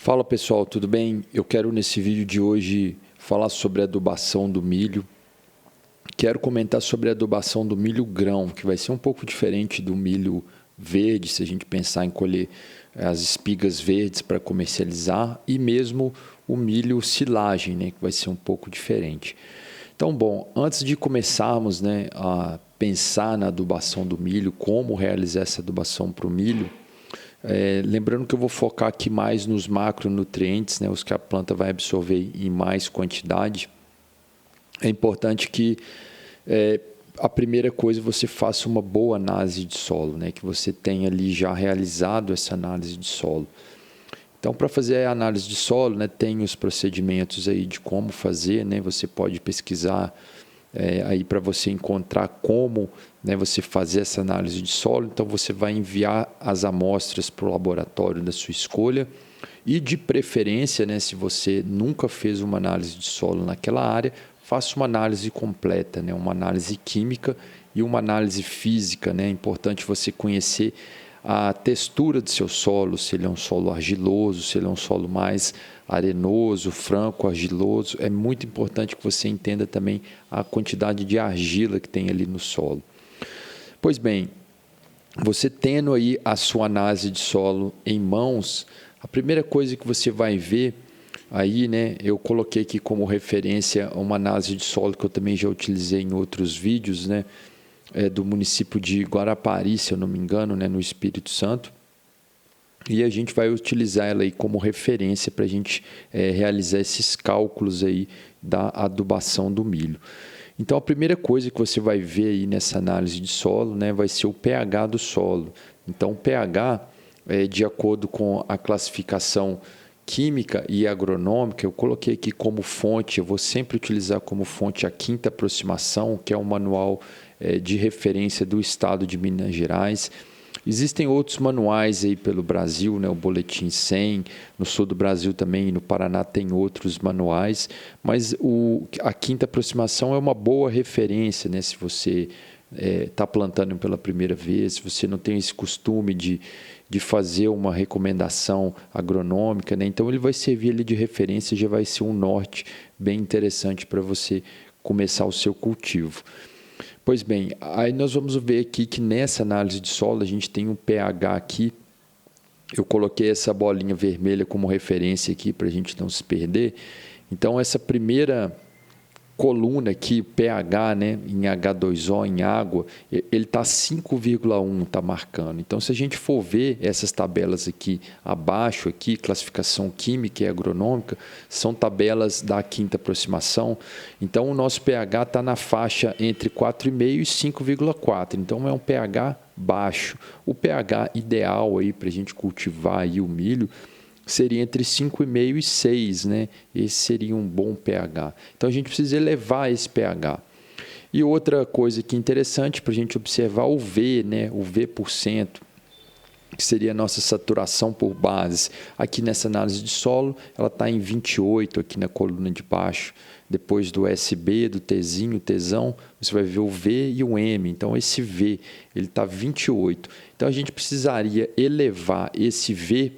Fala pessoal, tudo bem? Eu quero nesse vídeo de hoje falar sobre a adubação do milho. Quero comentar sobre a adubação do milho grão, que vai ser um pouco diferente do milho verde, se a gente pensar em colher as espigas verdes para comercializar, e mesmo o milho silagem, né, que vai ser um pouco diferente. Então, bom, antes de começarmos, né, a pensar na adubação do milho, como realizar essa adubação para o milho, lembrando que eu vou focar aqui mais nos macronutrientes, né, os que a planta vai absorver em mais quantidade. É importante que a primeira coisa você faça uma boa análise de solo, né, que você tenha ali já realizado essa análise de solo. Então, para fazer a análise de solo, né, tem os procedimentos aí de como fazer, né, você pode pesquisar aí para você encontrar como, né, você fazer essa análise de solo. Então você vai enviar as amostras para o laboratório da sua escolha e, de preferência, né, se você nunca fez uma análise de solo naquela área, faça uma análise completa, né, uma análise química e uma análise física, né. É importante você conhecer a textura do seu solo, se ele é um solo argiloso, se ele é um solo mais arenoso, franco, argiloso. É muito importante que você entenda também a quantidade de argila que tem ali no solo. Pois bem, você tendo aí a sua análise de solo em mãos, a primeira coisa que você vai ver aí, né, eu coloquei aqui como referência uma análise de solo que eu também já utilizei em outros vídeos, né, do município de Guarapari, se eu não me engano, né, no Espírito Santo. E a gente vai utilizar ela aí como referência para a gente realizar esses cálculos aí da adubação do milho. Então, a primeira coisa que você vai ver aí nessa análise de solo, né, vai ser o pH do solo. Então, o pH, de acordo com a classificação química e agronômica, eu coloquei aqui como fonte, eu vou sempre utilizar como fonte a Quinta Aproximação, que é um manual de referência do estado de Minas Gerais. Existem outros manuais aí pelo Brasil, né? O Boletim 100, no sul do Brasil também, no Paraná tem outros manuais, mas a Quinta Aproximação é uma boa referência, né? Se você está plantando pela primeira vez, se você não tem esse costume de fazer uma recomendação agronômica, né? Então ele vai servir ali de referência, já vai ser um norte bem interessante para você começar o seu cultivo. Pois bem, aí nós vamos ver aqui que nessa análise de solo a gente tem um pH aqui. Eu coloquei essa bolinha vermelha como referência aqui para a gente não se perder. Então essa primeira coluna aqui, pH, né, em H2O, em água, ele está 5,1, está marcando. Então, se a gente for ver essas tabelas aqui abaixo, aqui, classificação química e agronômica, são tabelas da Quinta Aproximação. Então, o nosso pH está na faixa entre 4,5 e 5,4. Então, é um pH baixo. O pH ideal para a gente cultivar aí o milho seria entre 5,5 e 6, né? Esse seria um bom pH. Então, a gente precisa elevar esse pH. E outra coisa que é interessante para a gente observar o V, né? O V%, que seria a nossa saturação por bases. Aqui nessa análise de solo, ela está em 28, aqui na coluna de baixo. Depois do SB, do Tzinho, Tzão, você vai ver o V e o M. Então, esse V, ele está 28. Então, a gente precisaria elevar esse V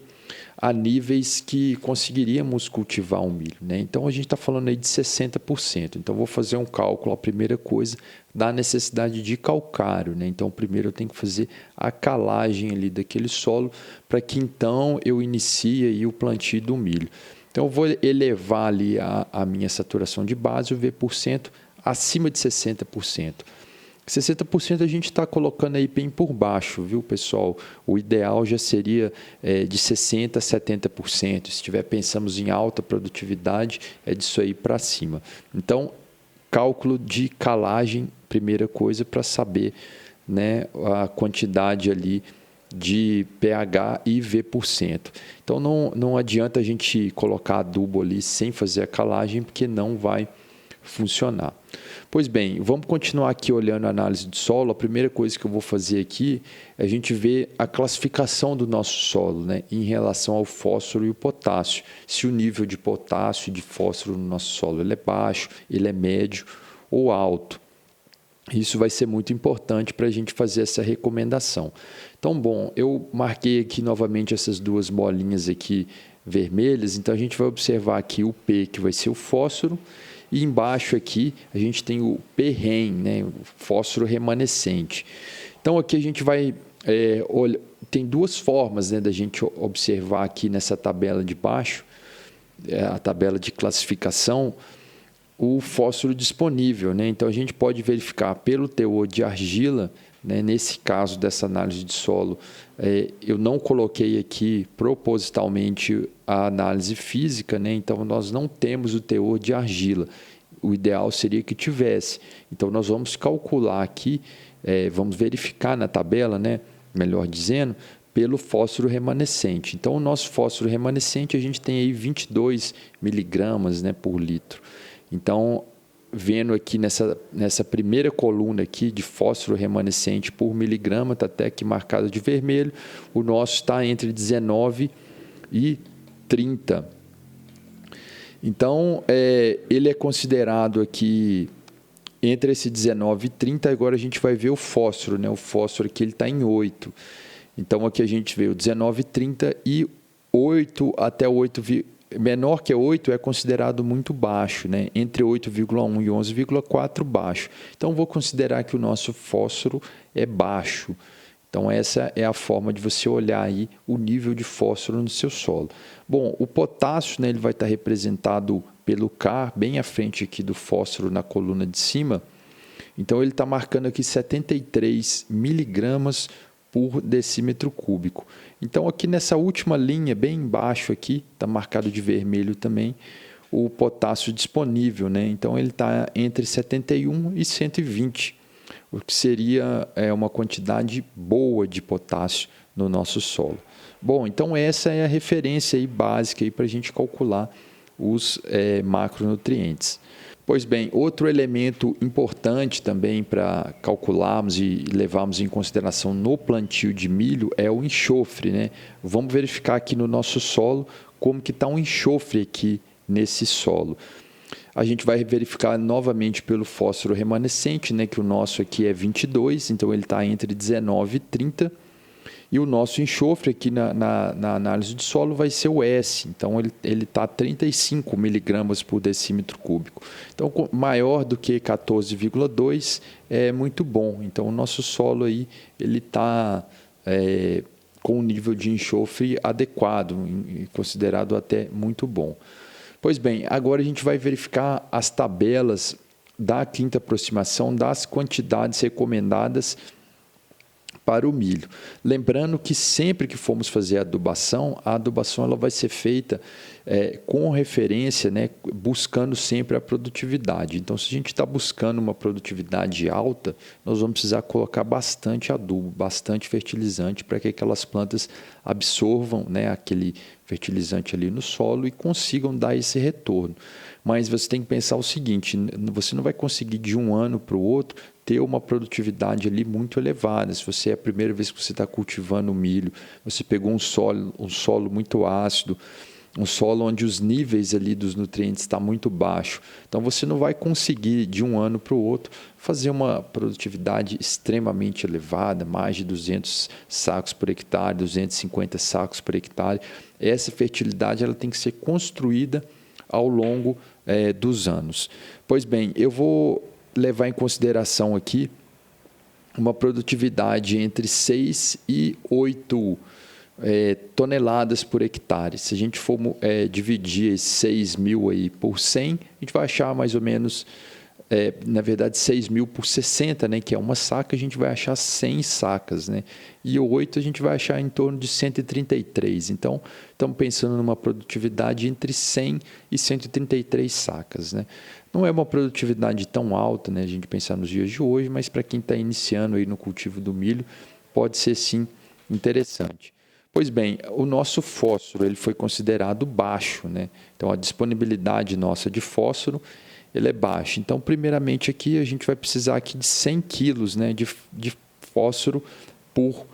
a níveis que conseguiríamos cultivar um milho, né? Então, a gente está falando aí de 60%. Então, vou fazer um cálculo, a primeira coisa, da necessidade de calcário, né? Então, primeiro eu tenho que fazer a calagem ali daquele solo para que, então, eu inicie aí o plantio do milho. Então, eu vou elevar ali a minha saturação de base, o V%, acima de 60%. 60% a gente está colocando aí bem por baixo, viu, pessoal? O ideal já seria de 60% a 70%. Se pensamos em alta produtividade, é disso aí para cima. Então, cálculo de calagem, primeira coisa, para saber, né, a quantidade ali de pH e V%. Então, não adianta a gente colocar adubo ali sem fazer a calagem, porque não vai funcionar. Pois bem, vamos continuar aqui olhando a análise de solo. A primeira coisa que eu vou fazer aqui é a gente ver a classificação do nosso solo, né, em relação ao fósforo e o potássio. Se o nível de potássio e de fósforo no nosso solo ele é baixo, ele é médio ou alto. Isso vai ser muito importante para a gente fazer essa recomendação. Então, bom, eu marquei aqui novamente essas duas bolinhas aqui vermelhas, então a gente vai observar aqui o P, que vai ser o fósforo, e embaixo aqui a gente tem o PREM, né, o fósforo remanescente. Então aqui a gente vai tem duas formas, né, da gente observar aqui nessa tabela de baixo, a tabela de classificação, o fósforo disponível, né? Então a gente pode verificar pelo teor de argila, né? Nesse caso dessa análise de solo, eu não coloquei aqui propositalmente a análise física, né? Então nós não temos o teor de argila. O ideal seria que tivesse. Então nós vamos calcular aqui, vamos verificar na tabela, né? Melhor dizendo, pelo fósforo remanescente. Então o nosso fósforo remanescente a gente tem aí 22 miligramas, né, por litro. Então, vendo aqui nessa primeira coluna aqui de fósforo remanescente por miligrama, está até aqui marcado de vermelho, o nosso está entre 19 e 30. Então, ele é considerado aqui entre esse 19 e 30, agora a gente vai ver o fósforo, né? O fósforo aqui ele está em 8. Então, aqui a gente vê o 19 e 30 e 8 até 8, menor que 8 é considerado muito baixo, né? Entre 8,1 e 11,4 baixo. Então, vou considerar que o nosso fósforo é baixo. Então, essa é a forma de você olhar aí o nível de fósforo no seu solo. Bom, o potássio, né, ele vai estar representado pelo K, bem à frente aqui do fósforo na coluna de cima. Então, ele está marcando aqui 73 miligramas por decímetro cúbico. Então, aqui nessa última linha, bem embaixo aqui, está marcado de vermelho também, o potássio disponível, né? Então, ele está entre 71 e 120, o que seria uma quantidade boa de potássio no nosso solo. Bom, então essa é a referência aí básica para a gente calcular os macronutrientes. Pois bem, outro elemento importante também para calcularmos e levarmos em consideração no plantio de milho é o enxofre, né? Vamos verificar aqui no nosso solo como que está o enxofre aqui nesse solo. A gente vai verificar novamente pelo fósforo remanescente, né? Que o nosso aqui é 22, então ele está entre 19 e 30. E o nosso enxofre aqui na análise de solo vai ser o S, então ele está 35 miligramas por decímetro cúbico. Então, maior do que 14,2 é muito bom. Então, o nosso solo aí, ele está com um nível de enxofre adequado, considerado até muito bom. Pois bem, agora a gente vai verificar as tabelas da quinta aproximação das quantidades recomendadas para o milho. Lembrando que sempre que formos fazer a adubação ela vai ser feita com referência, né, buscando sempre a produtividade. Então, se a gente está buscando uma produtividade alta, nós vamos precisar colocar bastante adubo, bastante fertilizante para que aquelas plantas absorvam, né, aquele fertilizante ali no solo e consigam dar esse retorno. Mas você tem que pensar o seguinte, você não vai conseguir de um ano para o outro ter uma produtividade ali muito elevada. Se você é a primeira vez que você está cultivando milho, você pegou um solo muito ácido, um solo onde os níveis ali dos nutrientes estão muito baixos. Então, você não vai conseguir de um ano para o outro fazer uma produtividade extremamente elevada, mais de 200 sacos por hectare, 250 sacos por hectare. Essa fertilidade ela tem que ser construída ao longo dos anos. Pois bem, eu vou levar em consideração aqui uma produtividade entre 6 e 8 toneladas por hectare. Se a gente for dividir esses 6 mil aí por 100, a gente vai achar mais ou menos, na verdade, 6 mil por 60, né, que é uma saca, a gente vai achar 100 sacas, né? E 8 a gente vai achar em torno de 133. Então, estamos pensando numa produtividade entre 100 e 133 sacas, né? Não é uma produtividade tão alta, né, a gente pensar nos dias de hoje, mas para quem está iniciando aí no cultivo do milho, pode ser sim interessante. Pois bem, o nosso fósforo ele foi considerado baixo, né? Então, a disponibilidade nossa de fósforo ele é baixa. Então, primeiramente aqui, a gente vai precisar aqui de 100 quilos, né, de fósforo por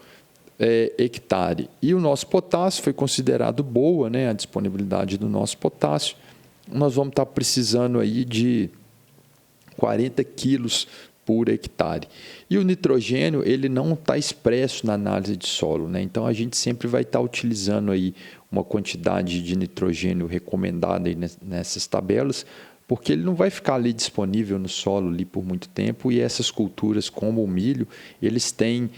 hectare. E o nosso potássio foi considerado boa, né, a disponibilidade do nosso potássio. Nós vamos estar precisando aí de 40 quilos por hectare. E o nitrogênio, ele não está expresso na análise de solo, né? Então a gente sempre vai estar utilizando aí uma quantidade de nitrogênio recomendada aí nessas tabelas, porque ele não vai ficar ali disponível no solo ali por muito tempo, e essas culturas como o milho, eles têm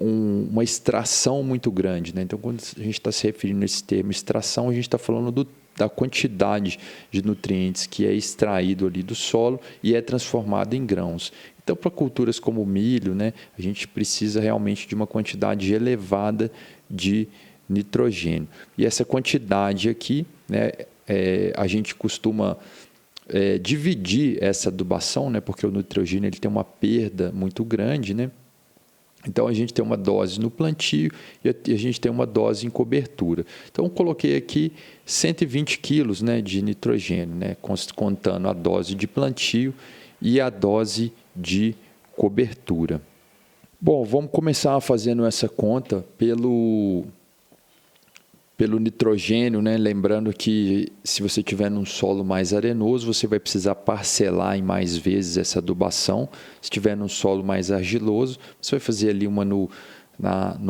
uma extração muito grande, né? Então quando a gente está se referindo a esse termo extração, a gente está falando da quantidade de nutrientes que é extraído ali do solo e é transformado em grãos. Então, para culturas como o milho, né, a gente precisa realmente de uma quantidade elevada de nitrogênio. E essa quantidade aqui, né, a gente costuma dividir essa adubação, né, porque o nitrogênio ele tem uma perda muito grande, né? Então, a gente tem uma dose no plantio e a gente tem uma dose em cobertura. Então, eu coloquei aqui 120 quilos, né, de nitrogênio, né, contando a dose de plantio e a dose de cobertura. Bom, vamos começar fazendo essa conta pelo nitrogênio, né? Lembrando que se você tiver num solo mais arenoso, você vai precisar parcelar em mais vezes essa adubação. Se tiver num solo mais argiloso, você vai fazer ali uma no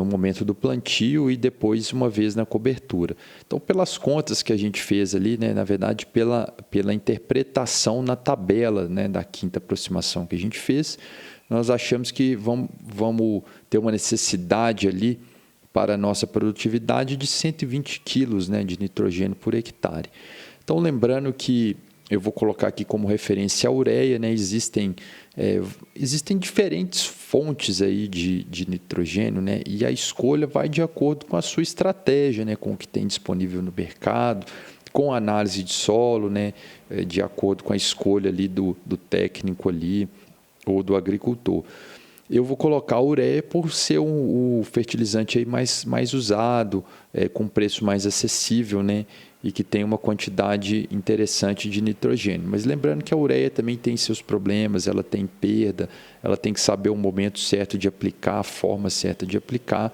momento do plantio e depois uma vez na cobertura. Então, pelas contas que a gente fez ali, né, na verdade, pela interpretação na tabela, né, da quinta aproximação que a gente fez, nós achamos que vamos ter uma necessidade ali para a nossa produtividade de 120 quilos, né, de nitrogênio por hectare. Então, lembrando que eu vou colocar aqui como referência a ureia, né, existem diferentes fontes aí de nitrogênio, né, e a escolha vai de acordo com a sua estratégia, né, com o que tem disponível no mercado, com a análise de solo, né, de acordo com a escolha ali do técnico ali ou do agricultor. Eu vou colocar a ureia por ser o fertilizante aí mais usado, com preço mais acessível, né? E que tem uma quantidade interessante de nitrogênio. Mas lembrando que a ureia também tem seus problemas, ela tem perda, ela tem que saber o momento certo de aplicar, a forma certa de aplicar.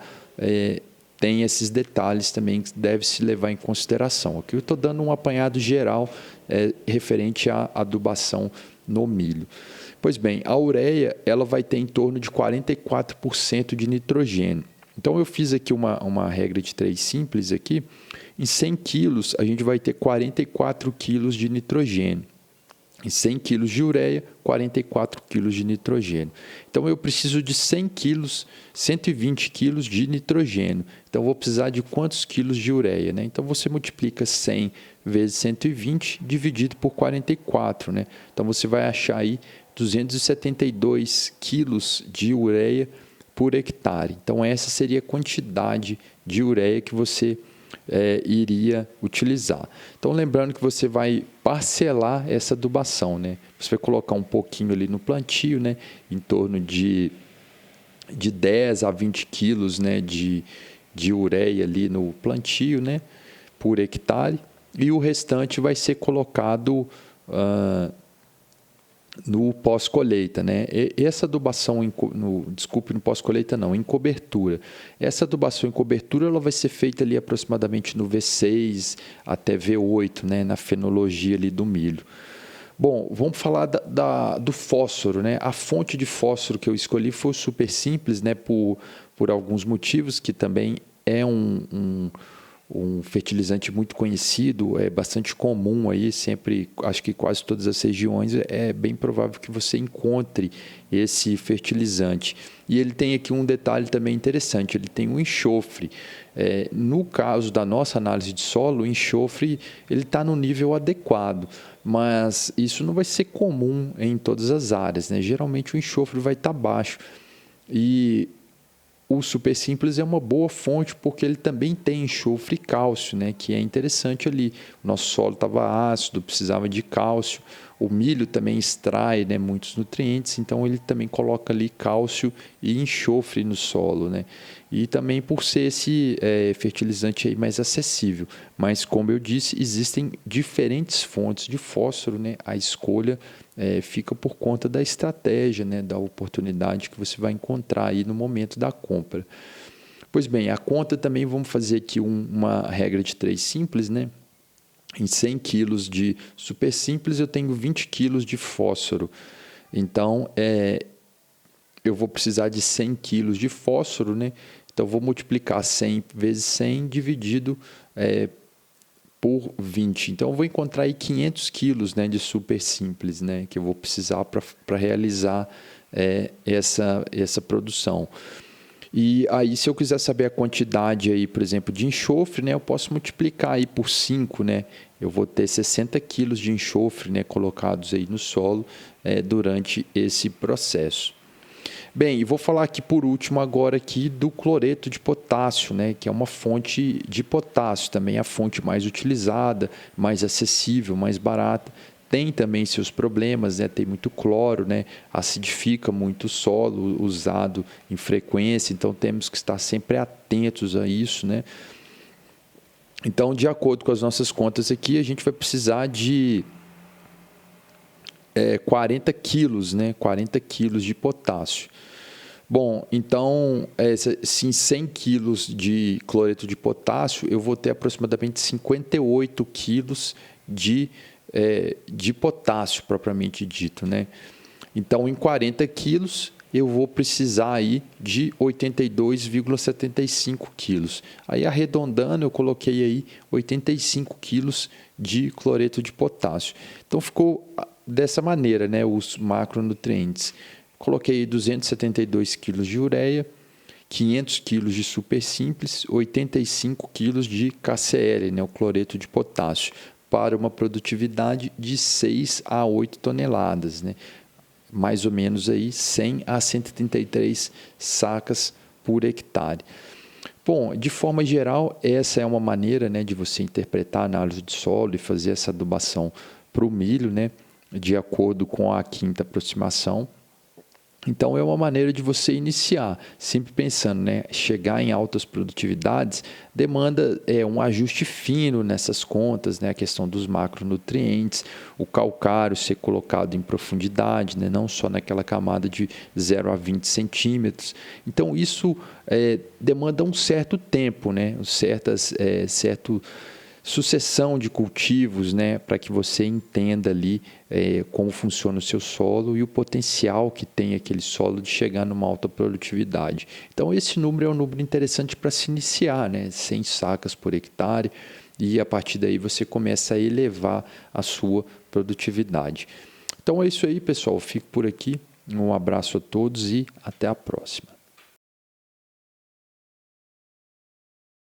Tem esses detalhes também que deve se levar em consideração. Aqui eu estou dando um apanhado geral referente à adubação no milho. Pois bem, a ureia ela vai ter em torno de 44% de nitrogênio. Então, eu fiz aqui uma regra de 3 simples aqui. Em 100 quilos, a gente vai ter 44 quilos de nitrogênio. Em 100 quilos de ureia, 44 quilos de nitrogênio. Então, eu preciso de 100 quilos, 120 quilos de nitrogênio. Então, eu vou precisar de quantos quilos de ureia, né? Então, você multiplica 100 vezes 120 dividido por 44, né? Então, você vai achar aí 272 quilos de ureia por hectare. Então, essa seria a quantidade de ureia que você iria utilizar. Então, lembrando que você vai parcelar essa adubação, né? Você vai colocar um pouquinho ali no plantio, né? Em torno de 10 a 20 quilos, né? de ureia ali no plantio, né? Por hectare. E o restante vai ser colocado no pós-colheita, né? Essa adubação, no pós-colheita não, em cobertura. Essa adubação em cobertura ela vai ser feita ali aproximadamente no V6 até V8, né? Na fenologia ali do milho. Bom, vamos falar do fósforo, né? A fonte de fósforo que eu escolhi foi super simples, né? Por alguns motivos, que também é um fertilizante muito conhecido, é bastante comum aí, sempre, acho que quase todas as regiões, é bem provável que você encontre esse fertilizante. E ele tem aqui um detalhe também interessante, ele tem um enxofre. No caso da nossa análise de solo, o enxofre ele está no nível adequado, mas isso não vai ser comum em todas as áreas, né? Geralmente o enxofre vai estar baixo. E o super simples é uma boa fonte porque ele também tem enxofre e cálcio, né, que é interessante ali. O nosso solo estava ácido, precisava de cálcio. O milho também extrai, né, muitos nutrientes, então ele também coloca ali cálcio e enxofre no solo, né? E também por ser esse fertilizante aí mais acessível. Mas, como eu disse, existem diferentes fontes de fósforo, né? A escolha fica por conta da estratégia, né? Da oportunidade que você vai encontrar aí no momento da compra. Pois bem, a conta também vamos fazer aqui uma regra de 3 simples, né? Em 100 quilos de super simples eu tenho 20 quilos de fósforo. Então, eu vou precisar de 100 quilos de fósforo, né? Então, vou multiplicar 100 vezes 100 dividido por 20. Então, eu vou encontrar aí 500 quilos, né, de super simples, né, que eu vou precisar para realizar essa produção. E aí, se eu quiser saber a quantidade aí, por exemplo, de enxofre, né, eu posso multiplicar aí por 5, né? Eu vou ter 60 quilos de enxofre, né, colocados aí no solo durante esse processo. Bem, e vou falar aqui por último agora aqui do cloreto de potássio, né, que é uma fonte de potássio, também é a fonte mais utilizada, mais acessível, mais barata. Tem também seus problemas, né? Tem muito cloro, né? Acidifica muito o solo, usado em frequência, então temos que estar sempre atentos a isso, né? Então, de acordo com as nossas contas aqui, a gente vai precisar de 40 quilos, né? 40 quilos de potássio. Bom, então, se 100 quilos de cloreto de potássio, eu vou ter aproximadamente 58 quilos de potássio, propriamente dito, né? Então, em 40 quilos, eu vou precisar aí de 82,75 quilos. Aí, arredondando, eu coloquei aí 85 quilos de cloreto de potássio. Então, ficou dessa maneira, né, os macronutrientes. Coloquei 272 quilos de ureia, 500 quilos de super simples, 85 quilos de KCl, né, o cloreto de potássio, para uma produtividade de 6 a 8 toneladas, né? Mais ou menos aí 100 a 133 sacas por hectare. Bom, de forma geral, essa é uma maneira, né, de você interpretar a análise de solo e fazer essa adubação para o milho, né, de acordo com a quinta aproximação. Então, é uma maneira de você iniciar, sempre pensando, né, chegar em altas produtividades demanda um ajuste fino nessas contas, né, a questão dos macronutrientes, o calcário ser colocado em profundidade, né, não só naquela camada de 0 a 20 centímetros. Então, isso demanda um certo tempo, né, certo sucessão de cultivos, né, para que você entenda ali como funciona o seu solo e o potencial que tem aquele solo de chegar numa alta produtividade. Então, esse número é um número interessante para se iniciar, né, 100 sacas por hectare, e a partir daí você começa a elevar a sua produtividade. Então, é isso aí, pessoal. Eu fico por aqui. Um abraço a todos e até a próxima.